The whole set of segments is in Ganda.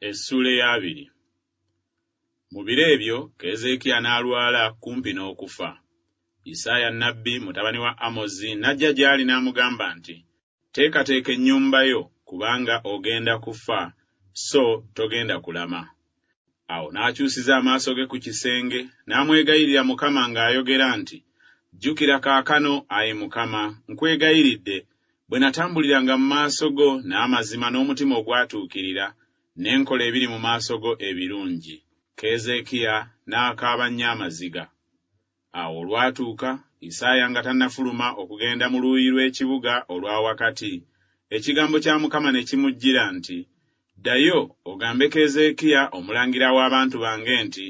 Essula ey'abiri. Mu biro ebyo Keezeekiya n'alwala kumpi n'okufa. Isaaya nnabbi mutabani wa Amozi n'ajja gy'ali n'amugamba nti, teekateeka ennyumba yo kubanga ogenda kufa, so togenda kulama. Awo n'akyusiza amaaso ge ku kisenge n'amwegayirira Mukama ng'ayogera nti, jjukira kaakano, ayi Mukama, nkwegayiridde, bwe natambuliranga mu maaso go n'amazima n'omutima ogwatuukirira, n'enkola ebiri mu maaso go ebirungi. Keezeekiya n'akaaba nnyo amaziga. Awo olwatuuka, Isaaya nga tannafuluma okugenda mu luuyi lw'ekibuga olwa wakati, ekigambo kya Mukama ne kimujjira nti, ddayo ogambe Keezeekiya omulangira w'abantu bange nti,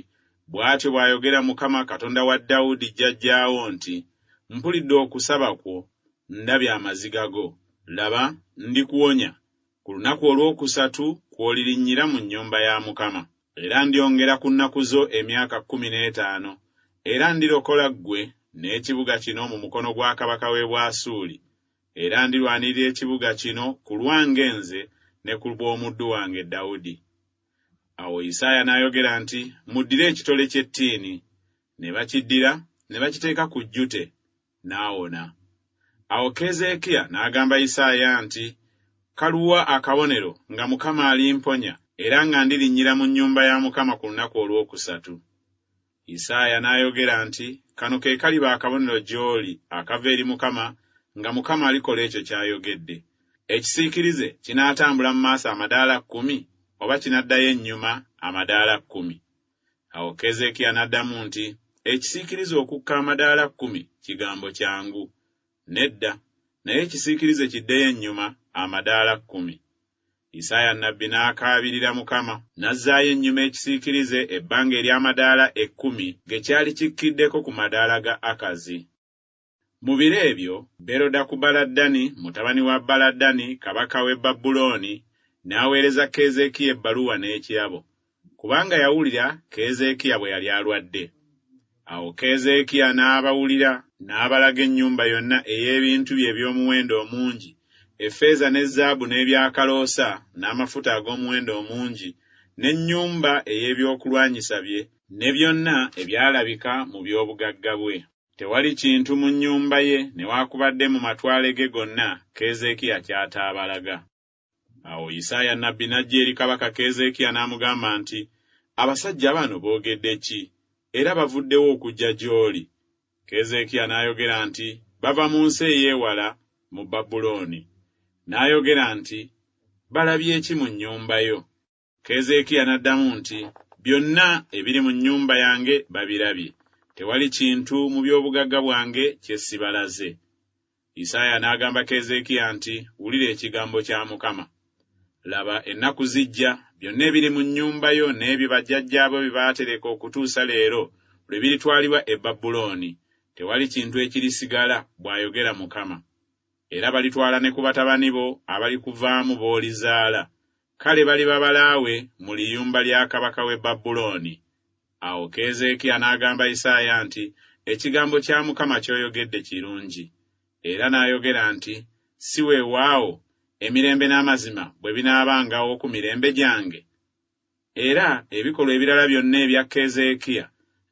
bw'atyo bw'ayogera Mukama Katonda wa Dawudi jjajjaawo nti, mpulidde okusaba kwo, ndabye amaziga go. Laba, ndikuwonya. Ku lunaku olwokusatu kw'olirinnyira mu nnyumba ya Mukama. Era ndyongera ku nnaku zo emyaka 15, era ndirokola ggwe n'ekibuga kino mu mukono gwa kabaka w'e Bwasuli, era ndirwanirira ekibuga kino ku lwange nze ne ku lw'omuddu wange Dawudi. Awo Isaaya n'ayogera nti, muddire ekitole ky'ettiini. Ne bakiddira ne bakiteeka ku jjute, n'awona. Awo Keezeekiya n'agamba Isaaya nti, kaluwa akabonero nga Mukama alimponya, era nga ndirinnyira mu nnyumba ya Mukama ku lunaku olwokusatu. Isaaya n'ayogera nti, kano ke kaliba akabonero gy'oli akava eri Mukama, nga Mukama alikola ekyo ky'ayogedde. Ekisiikirize kinaatambula mu maaso amadaala 10, oba kinaddayo ennyuma amadaala 10? Awo Keezeekiya n'addamu nti, ekisiikirize okukka amadaala 10 kigambo kyangu. Nedda, naye ekisiikirize kiddeyo ennyuma amadaala 10. Isaaya nnabbi n'akaabirira Mukama, n'azzaayo ennyuma ekisiikirize ebbanga ery'amadaala 10 ge kyali kikkiddeko ku madaala ga Akazi. Mu biro ebyo, Berodakubaladdani mutabani wa Baladdani kabaka w'e Babulooni n'aweereza Keezeekiya ebbaluwa n'ekirabo, kubanga yawulira Keezeekiya bwe yali alwadde. Awo Keezeekiya n'abawulira n'abalaga ennyumba yonna ey'ebintu bye eby'omuwendo omungi, effeeza ne zaabu n'ebyakaloosa n'amafuta ag'omuwendo omungi, n'ennyumba ey'ebyokulwanyisa bye, ne byonna ebyalabika mu by'obugagga bwe. Tewali kintu mu nnyumba ye newaakubadde mu matwale ge gonna Keezeekiya ky'ataabalaga. Awo Isaaya nnabbi n'ajja eri kabaka Keezeekiya n'amugamba nti, abasajja bano boogedde ki, era bavuddewo okujja gy'oli? Keezeekiya n'ayogera nti, bava mu nsi ey'ewala mu Babulooni. N'ayogera nti, balabye ki mu nnyumba yo? Keezeekiya n'addamu nti, byonna ebiri mu nnyumba yange babirabye. Tewali kintu mu by'obugagga bwange kye sibalaze. Isaaya n'agamba Keezeekiya nti, wulira ekigambo kya Mukama. Laba, ennaku zijja, byonna ebiri mu nnyumba yo n'ebyo bajjajjaabo bye baatereka okutuusa leero lwe biritwalibwa e Babulooni. Tewali kintu ekirisigala, bw'ayogera Mukama. Era balitwala ne ku batabani bo abalikuvaamu b'olizaala. Kale baliba balaawe mu liyumba lya kabaka w'e Babulooni. Awo Keezeekiya n'agamba Isaaya nti, ekigambo kya Mukama ky'oyogedde kirungi. Era n'ayogera nti, si weewaawo emirembe n'amazima bwe binaabangawo ku mirembe gyange? Era ebikolwa ebirala byonna ebya Keezeekiya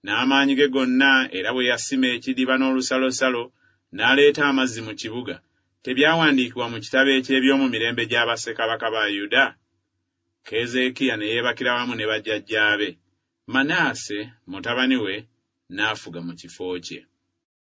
n'amaanyi ge gonna, era bwe yasima ekidiba n'olusalosalo n'aleeta amazzi mu kibuga, tebyawandiikibwa mu kitabo eky'ebyomu mirembe gya bassekabaka ba Yuda? Keezeekiya ne yeebakira wamu ne bajjajjaabe. Manaase mutabani we n'afuga mu kifo kye.